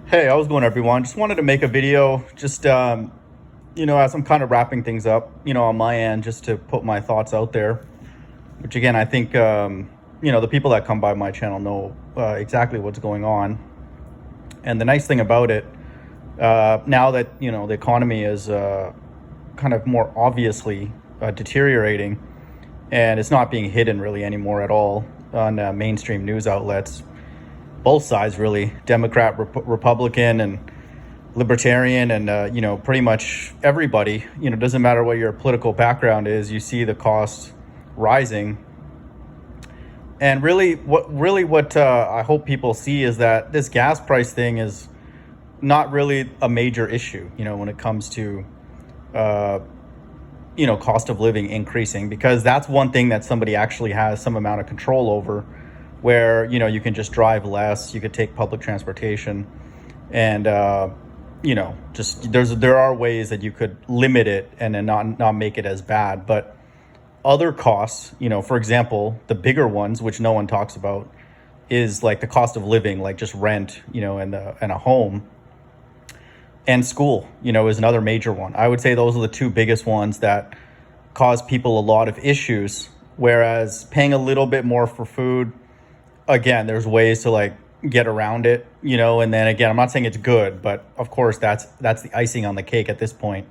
Hey, how's it going, everyone? Just wanted to make a video, as I'm kind of wrapping things up, on my end, just to put my thoughts out there. Which, again, I think, the people that come by my channel know exactly what's going on. And the nice thing about it, now that, the economy is kind of more obviously deteriorating, and it's not being hidden really anymore at all on mainstream news outlets, both sides really, Democrat, Republican, and libertarian, and pretty much everybody. Doesn't matter what your political background is, you see the cost rising. And what I hope people see is that this gas price thing is not really a major issue, when it comes to cost of living increasing, because that's one thing that somebody actually has some amount of control over, where you can just drive less, you could take public transportation, and there are ways that you could limit it and then not make it as bad. But other costs, for example, the bigger ones, which no one talks about, is like the cost of living, like just rent, and a home, and school, is another major one. I would say those are the two biggest ones that cause people a lot of issues. Whereas paying a little bit more for food, again, there's ways to like get around it, and then again, I'm not saying it's good, but of course that's the icing on the cake at this point.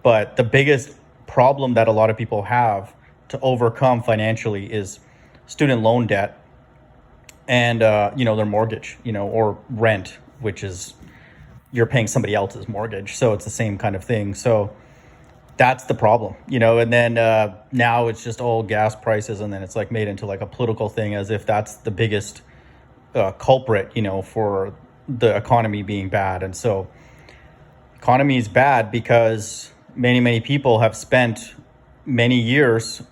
But the biggest problem that a lot of people have to overcome financially is student loan debt and their mortgage, or rent, which is you're paying somebody else's mortgage, so it's the same kind of thing. So that's the problem, and then now it's just all gas prices, and then it's like made into like a political thing, as if that's the biggest culprit, for the economy being bad. And so economy is bad because many people have spent many years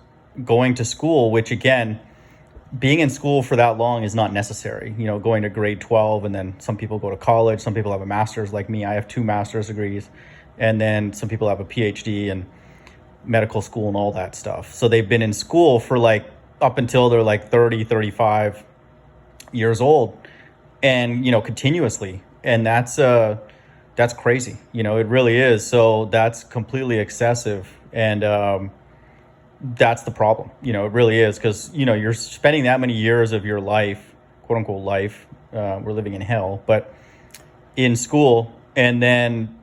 going to school, which again, being in school for that long is not necessary. Going to grade 12, and then some people go to college, some people have a master's like me. I have 2 master's degrees, and then some people have a PhD and medical school and all that stuff. So they've been in school for like up until they're like 30, 35 years old, and continuously. And that's crazy. It really is. So that's completely excessive. And that's the problem. It really is, because you're spending that many years of your life, quote unquote life, we're living in hell, but in school, and then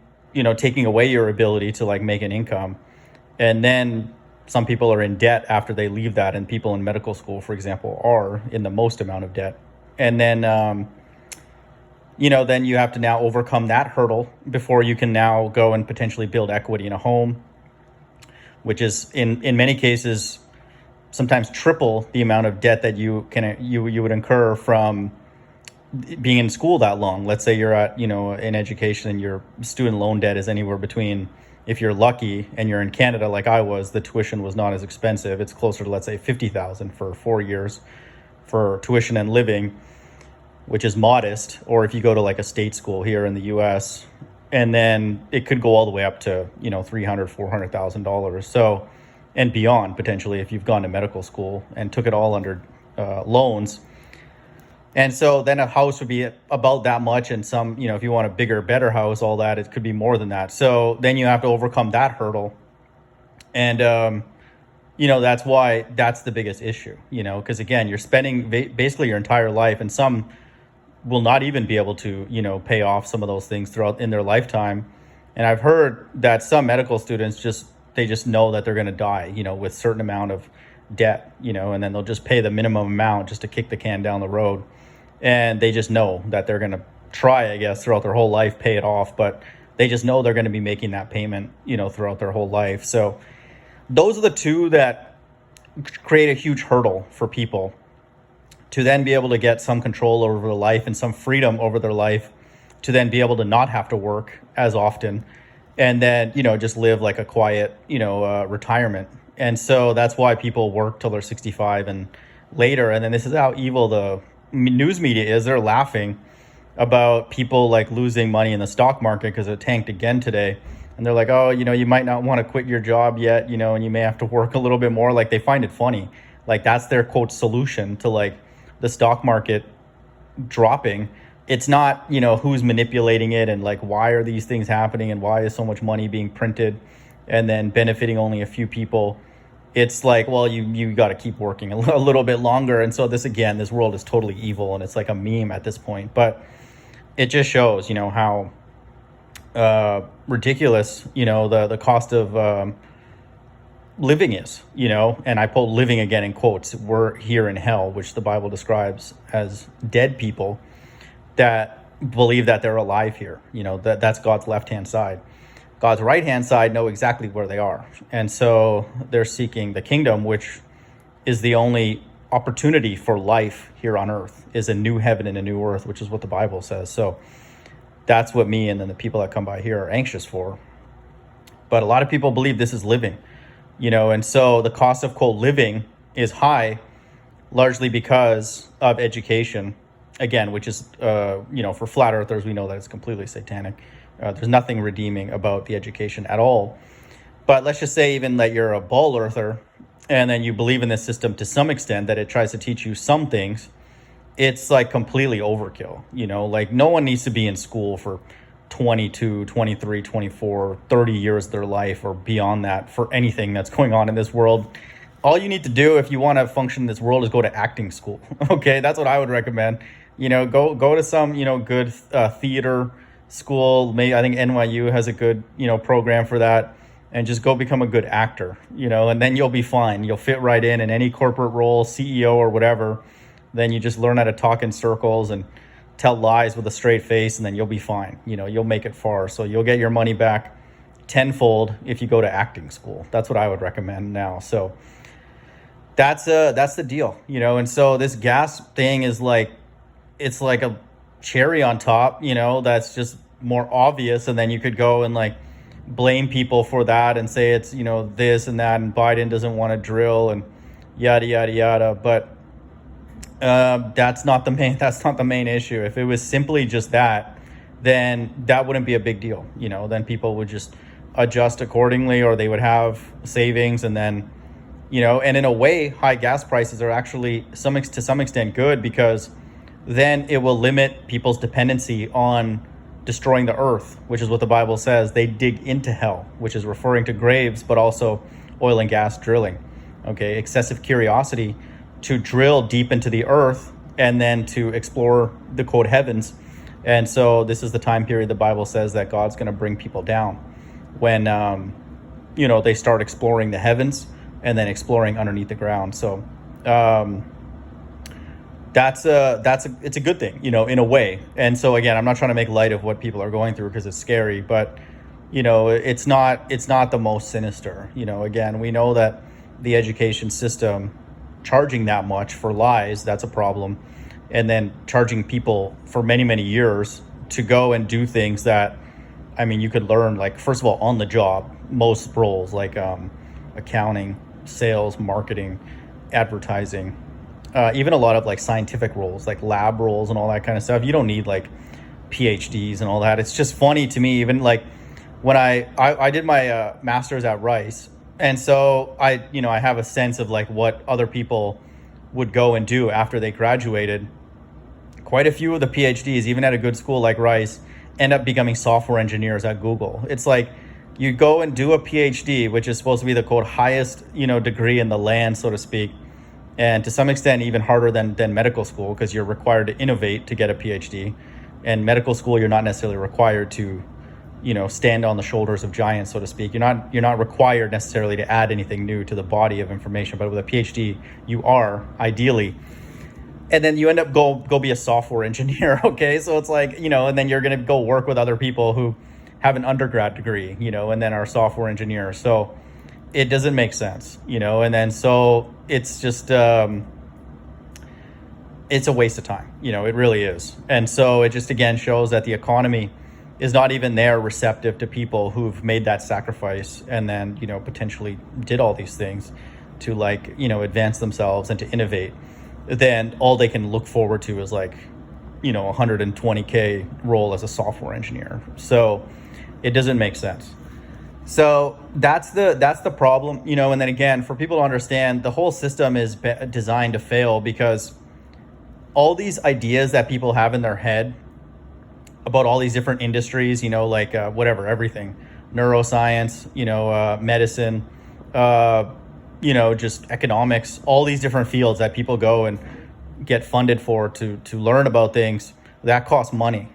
taking away your ability to like make an income. And then some people are in debt after they leave that, and people in medical school, for example, are in the most amount of debt. And then then you have to now overcome that hurdle before you can now go and potentially build equity in a home, which is in many cases sometimes triple the amount of debt that you would incur from being in school that long. Let's say you're at in education, and your student loan debt is anywhere between, if you're lucky and you're in Canada like I was, the tuition was not as expensive. It's closer to, let's say, $50,000 for 4 years for tuition and living, which is modest. Or if you go to like a state school here in the US, and then it could go all the way up to $300,000, $400,000, so, and beyond potentially, if you've gone to medical school and took it all under loans. And so then a house would be about that much, and some, if you want a bigger, better house, all that, it could be more than that. So then you have to overcome that hurdle. And, that's why that's the biggest issue, because again, you're spending basically your entire life, and some will not even be able to, pay off some of those things throughout in their lifetime. And I've heard that some medical students just know that they're going to die, with certain amount of debt, and then they'll just pay the minimum amount just to kick the can down the road. And they just know that they're going to try, I guess, throughout their whole life, pay it off, but they just know they're going to be making that payment, throughout their whole life. So those are the two that create a huge hurdle for people to then be able to get some control over their life and some freedom over their life, to then be able to not have to work as often, and then, just live like a quiet, retirement. And so that's why people work till they're 65 and later. And then this is how evil the news media is. They're laughing about people like losing money in the stock market because it tanked again today. And they're like, oh, you might not want to quit your job yet, and you may have to work a little bit more. Like, they find it funny. Like, that's their quote solution to like the stock market dropping, It's not, who's manipulating it and like why are these things happening and why is so much money being printed and then benefiting only a few people. It's like, well, you got to keep working a little bit longer. And so this world is totally evil and it's like a meme at this point. But it just shows, how ridiculous, the cost of living is, and I put living again in quotes. We're here in hell, which the Bible describes as dead people that believe that they're alive here. That's God's left-hand side. God's right-hand side know exactly where they are. And so they're seeking the kingdom, which is the only opportunity for life here on earth, is a new heaven and a new earth, which is what the Bible says. So that's what me and then the people that come by here are anxious for. But a lot of people believe this is living, and so the cost of living is high, largely because of education, again, which is, for flat earthers, we know that it's completely satanic. There's nothing redeeming about the education at all. But let's just say even that you're a ball earther and then you believe in this system to some extent, that it tries to teach you some things. It's like completely overkill, like no one needs to be in school for 22, 23, 24, 30 years of their life or beyond that for anything that's going on in this world. All you need to do if you want to function in this world is go to acting school. Okay, that's what I would recommend. Go to some, good theater school. Maybe I think NYU has a good, program for that, and just go become a good actor, and then you'll be fine. You'll fit right in any corporate role, CEO or whatever. Then you just learn how to talk in circles and tell lies with a straight face, and then you'll be fine. You'll make it far. So you'll get your money back tenfold if you go to acting school. That's what I would recommend now. So that's the deal, and so this gas thing is like, it's like a cherry on top, that's just more obvious. And then you could go and like blame people for that and say it's, this and that, and Biden doesn't want to drill and yada, yada, yada. But that's not the main issue. If it was simply just that, then that wouldn't be a big deal. Then people would just adjust accordingly, or they would have savings. And then, and in a way, high gas prices are actually to some extent good, because then it will limit people's dependency on destroying the earth, which is what the Bible says. They dig into hell, which is referring to graves, but also oil and gas drilling. Okay, excessive curiosity to drill deep into the earth and then to explore the heavens. And so this is the time period the Bible says that God's going to bring people down when, they start exploring the heavens and then exploring underneath the ground. So, it's a good thing, in a way. And so again, I'm not trying to make light of what people are going through because it's scary, but it's not the most sinister. Again, we know that the education system charging that much for lies, that's a problem. And then charging people for many, many years to go and do things that, you could learn, like, first of all, on the job, most roles like accounting, sales, marketing, advertising, even a lot of like scientific roles, like lab roles and all that kind of stuff. You don't need like PhDs and all that. It's just funny to me, even like when I did my master's at Rice. And so I have a sense of like what other people would go and do after they graduated. Quite a few of the PhDs, even at a good school like Rice, end up becoming software engineers at Google. It's like you go and do a PhD, which is supposed to be the highest, degree in the land, so to speak. And to some extent, even harder than medical school, because you're required to innovate to get a PhD. And medical school, you're not necessarily required to, stand on the shoulders of giants, so to speak. You're not required necessarily to add anything new to the body of information. But with a PhD, you are, ideally. And then you end up go be a software engineer, okay? So it's like, and then you're going to go work with other people who have an undergrad degree, and then are software engineers. So it doesn't make sense, and then so it's just, it's a waste of time, it really is. And so it just, again, shows that the economy is not even there receptive to people who've made that sacrifice and then, potentially did all these things to like, advance themselves and to innovate. Then all they can look forward to is like, 120K role as a software engineer. So it doesn't make sense. So that's the problem, and then again, for people to understand, the whole system is designed to fail, because all these ideas that people have in their head about all these different industries, like whatever, everything, neuroscience, medicine, just economics, all these different fields that people go and get funded for to learn about things that cost money.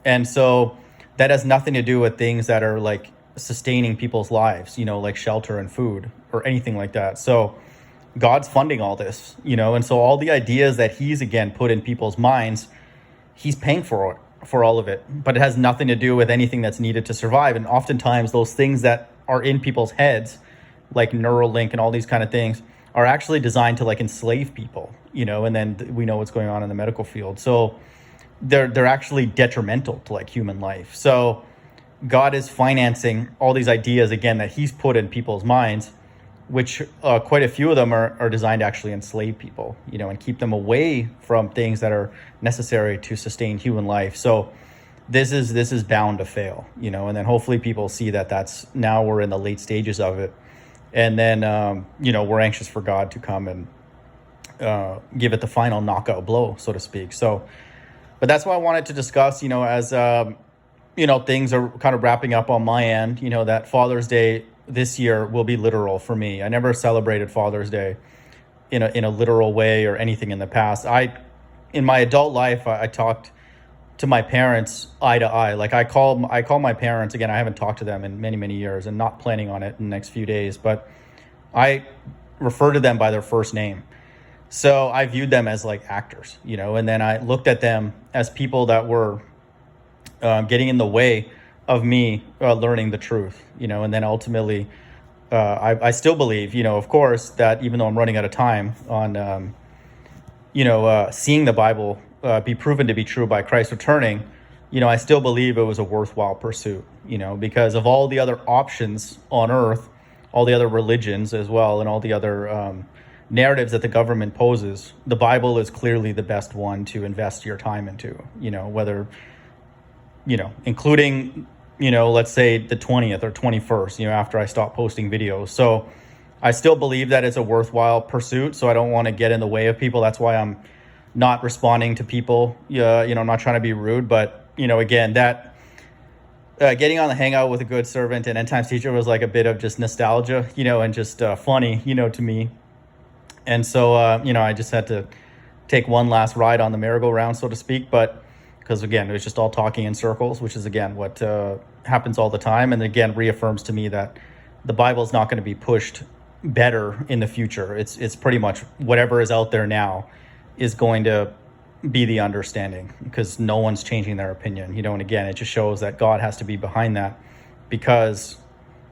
And so that has nothing to do with things that are like sustaining people's lives, like shelter and food or anything like that. So God's funding all this, and so all the ideas that he's again put in people's minds, he's paying for all of it, but it has nothing to do with anything that's needed to survive. And oftentimes those things that are in people's heads, like Neuralink and all these kind of things, are actually designed to like enslave people, and then we know what's going on in the medical field. So they're actually detrimental to like human life. So God is financing all these ideas again that he's put in people's minds, which quite a few of them are designed to actually enslave people, and keep them away from things that are necessary to sustain human life. So this is bound to fail, and then hopefully people see that now we're in the late stages of it. And then, we're anxious for God to come and give it the final knockout blow, so to speak. So, but that's what I wanted to discuss, as, things are kind of wrapping up on my end, that Father's Day this year will be literal for me. I never celebrated Father's Day in a literal way or anything in the past. In my adult life, I talked to my parents eye to eye. Like I call my parents again. I haven't talked to them in many, many years and not planning on it in the next few days, but I refer to them by their first name. So I viewed them as like actors, and then I looked at them as people that were getting in the way of me learning the truth, and then ultimately I still believe, of course, that even though I'm running out of time on, seeing the Bible be proven to be true by Christ returning, I still believe it was a worthwhile pursuit, because of all the other options on earth, all the other religions as well, and all the other narratives that the government poses, the Bible is clearly the best one to invest your time into, whether, including, let's say the 20th or 21st, after I stop posting videos. So I still believe that it's a worthwhile pursuit. So I don't want to get in the way of people. That's why I'm not responding to people. I'm not trying to be rude, but, again, that getting on the Hangout with a Good Servant and End Times Teacher was like a bit of just nostalgia, and just funny, to me. And so, I just had to take one last ride on the merry-go-round, so to speak. But because, again, it was just all talking in circles, which is, again, what happens all the time. And, again, reaffirms to me that the Bible is not going to be pushed better in the future. It's pretty much whatever is out there now is going to be the understanding, because no one's changing their opinion, and again, it just shows that God has to be behind that, because,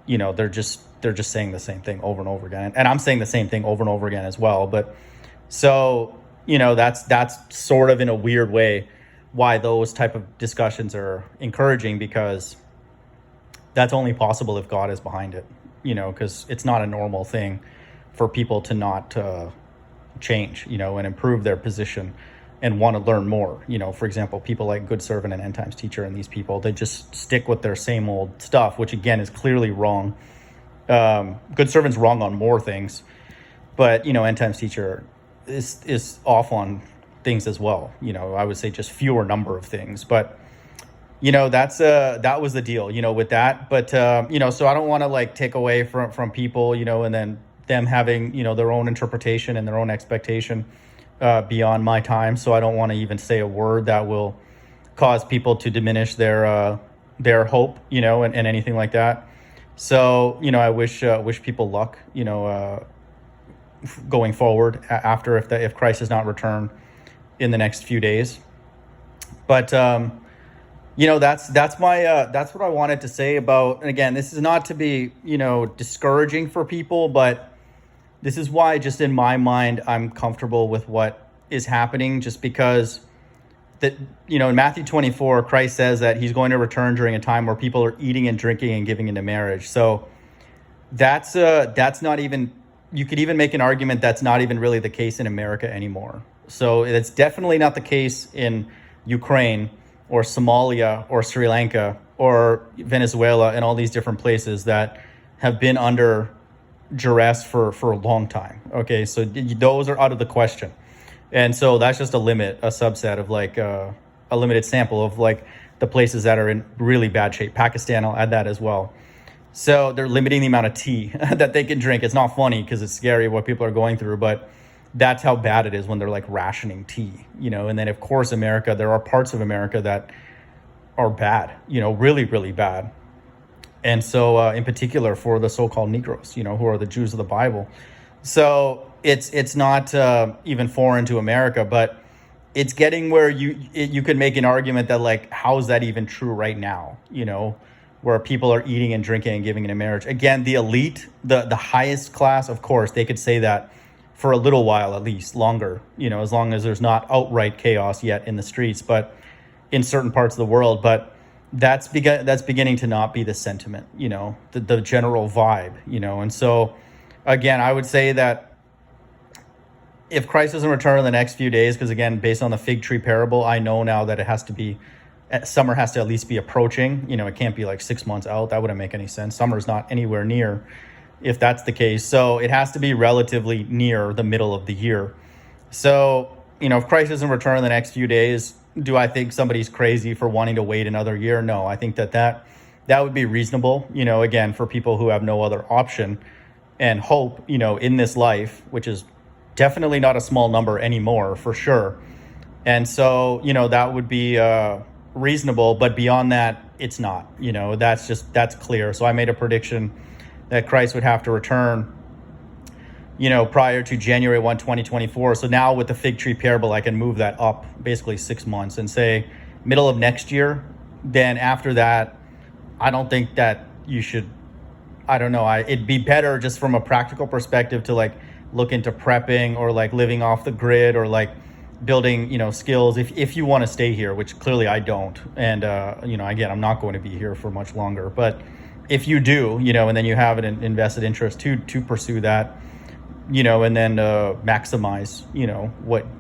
they're just saying the same thing over and over again. And I'm saying the same thing over and over again as well. But so, that's sort of in a weird way why those type of discussions are encouraging, because that's only possible if God is behind it, because it's not a normal thing for people to not change, and improve their position and want to learn more. For example, people like Good Servant and End Times Teacher and these people, they just stick with their same old stuff, which again is clearly wrong. Good Servant's wrong on more things, but End Times Teacher is off on things as well. I would say just fewer number of things, but that was the deal, with that. But so I don't want to like take away from people, and then them having their own interpretation and their own expectation beyond my time. So I don't want to even say a word that will cause people to diminish their hope, and anything like that. So I wish people luck, going forward after if Christ has not returned in the next few days. But that's what I wanted to say about. And again, this is not to be discouraging for people, but this is why, just in my mind, I'm comfortable with what is happening, just because that, in Matthew 24, Christ says that he's going to return during a time where people are eating and drinking and giving into marriage. So that's not even, you could even make an argument that's not even really the case in America anymore. So it's definitely not the case in Ukraine or Somalia or Sri Lanka or Venezuela and all these different places that have been under duress for a long time. Okay, so those are out of the question. And so that's just a subset of like a limited sample of like the places that are in really bad shape. Pakistan, I'll add that as well. So they're limiting the amount of tea that they can drink. It's not funny because it's scary what people are going through, but that's how bad it is when they're like rationing tea, and then of course America, there are parts of America that are bad, really, really bad. And so in particular for the so-called Negroes, who are the Jews of the Bible. So it's not even foreign to America, but it's getting where you could make an argument that like, how is that even true right now? Where people are eating and drinking and giving in marriage. Again, the elite, the highest class, of course, they could say that for a little while, at least longer, as long as there's not outright chaos yet in the streets, but in certain parts of the world. But that's beginning to not be the sentiment, the general vibe, And so, again, I would say that if Christ doesn't return in the next few days, because again, based on the fig tree parable, I know now that it has to be, summer has to at least be approaching. It can't be like 6 months out. That wouldn't make any sense. Summer is not anywhere near, if that's the case. So it has to be relatively near the middle of the year. So, if Christ doesn't return in the next few days, do I think somebody's crazy for wanting to wait another year? No, I think that would be reasonable, again, for people who have no other option and hope, in this life, which is definitely not a small number anymore, for sure. And so, that would be reasonable, but beyond that, it's not, that's clear. So I made a prediction that Christ would have to return, prior to January 1, 2024. So now with the fig tree parable, I can move that up basically 6 months and say middle of next year. Then after that, I don't think that you should, I don't know. It'd be better just from a practical perspective to like look into prepping or like living off the grid or like building, skills if you want to stay here, which clearly I don't. And, again, I'm not going to be here for much longer. But if you do, and then you have an invested interest to pursue that, and then maximize,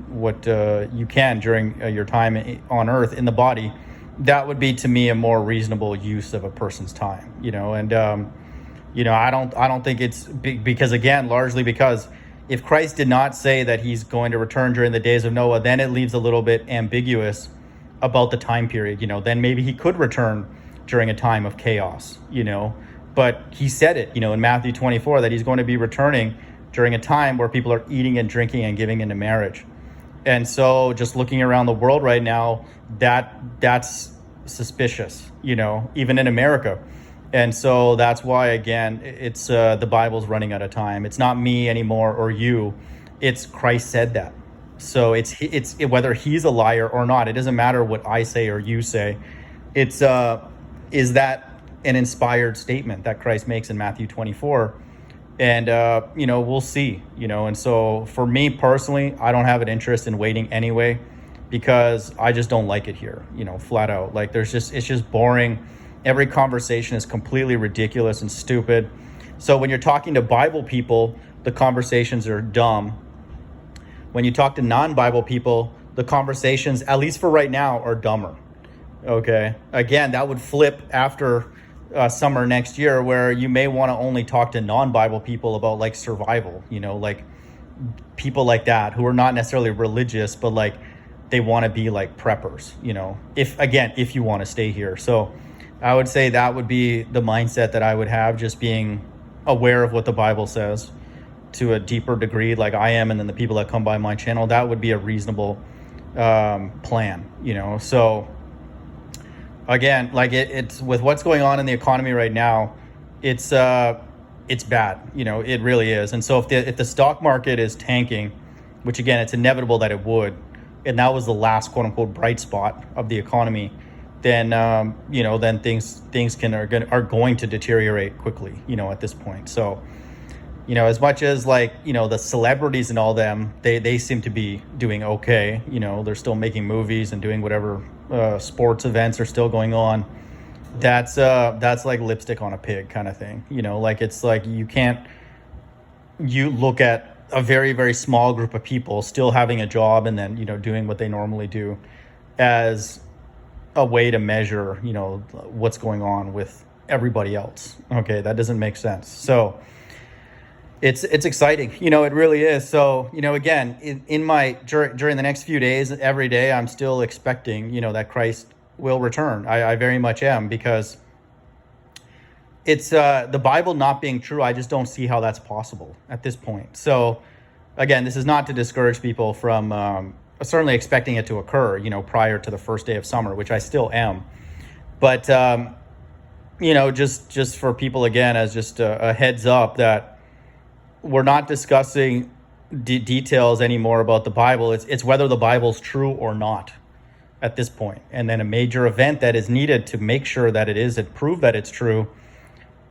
what you can during your time on earth in the body, that would be to me a more reasonable use of a person's time, and, I don't think it's big because, again, largely because if Christ did not say that he's going to return during the days of Noah, then it leaves a little bit ambiguous about the time period, then maybe he could return during a time of chaos, but he said it, in Matthew 24, that he's going to be returning during a time where people are eating and drinking and giving into marriage. And so just looking around the world right now, that's suspicious, even in America. And so that's why, again, it's the Bible's running out of time. It's not me anymore or you. It's Christ said that. So it's whether he's a liar or not. It doesn't matter what I say or you say. It's is that an inspired statement that Christ makes in Matthew 24? And, we'll see, and so for me personally, I don't have an interest in waiting anyway, because I just don't like it here, flat out. Like it's just boring. Every conversation is completely ridiculous and stupid. So when you're talking to Bible people, the conversations are dumb. When you talk to non-Bible people, the conversations, at least for right now, are dumber. Okay. Again, that would flip after summer next year, where you may want to only talk to non-Bible people about like survival, like people like that who are not necessarily religious, but like they want to be like preppers, if you want to stay here. So I would say that would be the mindset that I would have, just being aware of what the Bible says to a deeper degree, like I am, and then the people that come by my channel, that would be a reasonable plan, so again, like it's with what's going on in the economy right now, it's bad, it really is. And so if the stock market is tanking, which again, it's inevitable that it would, and that was the last quote unquote bright spot of the economy, then then things are going to deteriorate quickly, at this point. So as much as like the celebrities and all them, they seem to be doing okay. They're still making movies and doing whatever sports events are still going on. That's like lipstick on a pig kind of thing. Like it's like you look at a very, very small group of people still having a job and then doing what they normally do as a way to measure what's going on with everybody else. Okay, that doesn't make sense. So it's exciting, it really is. So again, in my during the next few days, every day I'm still expecting that Christ will return. I very much am, because it's the Bible not being true. I just don't see how that's possible at this point. So again, this is not to discourage people from certainly expecting it to occur, prior to the first day of summer, which I still am. But, just for people, again, as just a heads up, that we're not discussing details anymore about the Bible. It's whether the Bible's true or not at this point. And then a major event that is needed to make sure that it is and prove that it's true.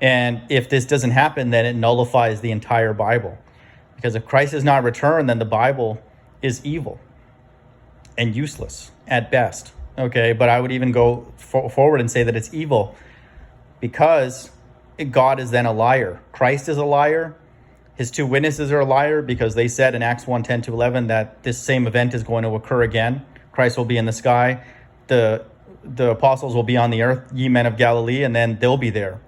And if this doesn't happen, then it nullifies the entire Bible. Because if Christ is not returned, then the Bible is evil and useless at best. Okay, but I would even go forward and say that it's evil because God is then a liar. Christ is a liar. His two witnesses are a liar, because they said in Acts 1:10-11 that this same event is going to occur again. Christ will be in the sky. The apostles will be on the earth, ye men of Galilee, and then they'll be there.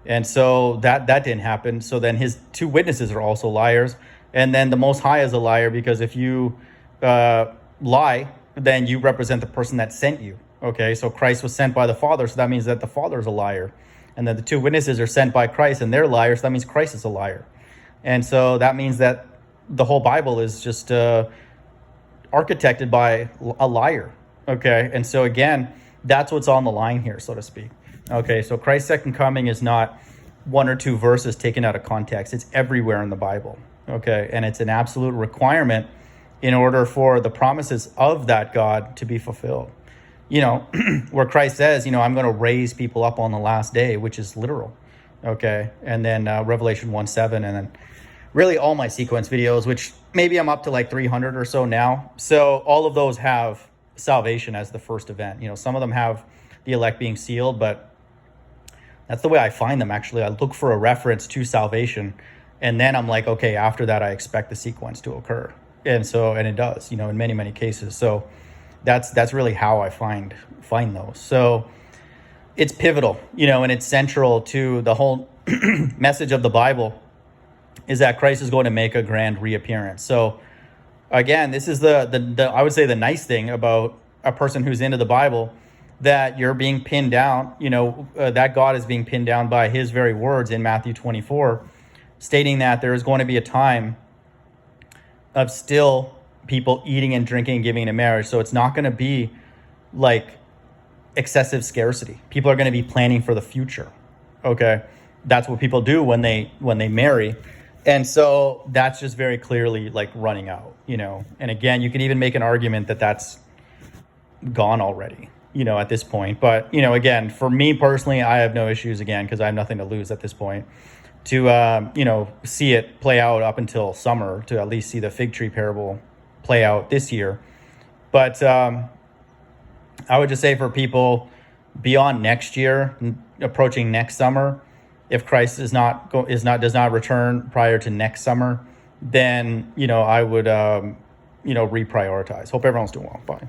And so that didn't happen. So then his two witnesses are also liars. And then the Most High is a liar, because if you lie, then you represent the person that sent you. Okay, so Christ was sent by the Father, so that means that the Father is a liar. And then the two witnesses are sent by Christ, and they're liars, so that means Christ is a liar. And so that means that the whole Bible is just architected by a liar. Okay, and so again, that's what's on the line here, so to speak. Okay, so Christ's second coming is not one or two verses taken out of context. It's everywhere in the Bible. Okay, and it's an absolute requirement in order for the promises of that God to be fulfilled. Where Christ says, I'm going to raise people up on the last day, which is literal. Okay, and then Revelation 1:7, and then really all my sequence videos, which maybe I'm up to like 300 or so now. So all of those have salvation as the first event. Some of them have the elect being sealed, but that's the way I find them, actually. I look for a reference to salvation, and then I'm like, okay, after that, I expect the sequence to occur. And it does, in many, many cases. So that's really how I find those. So it's pivotal, and it's central to the whole message of the Bible, is that Christ is going to make a grand reappearance. So again, this is the I would say the nice thing about a person who's into the Bible, that you're being pinned down, that God is being pinned down by his very words in Matthew 24, stating that there is going to be a time of still people eating and drinking and giving in marriage. So it's not going to be like excessive scarcity. People are going to be planning for the future. Okay, that's what people do when they marry. And so that's just very clearly like running out, and again, you can even make an argument that that's gone already, at this point. But, again, for me personally, I have no issues, again, because I have nothing to lose at this point, to, see it play out up until summer, to at least see the fig tree parable play out this year. But I would just say for people beyond next year, approaching next summer, if Christ does not return prior to next summer, then, I would, reprioritize. Hope everyone's doing well. Bye.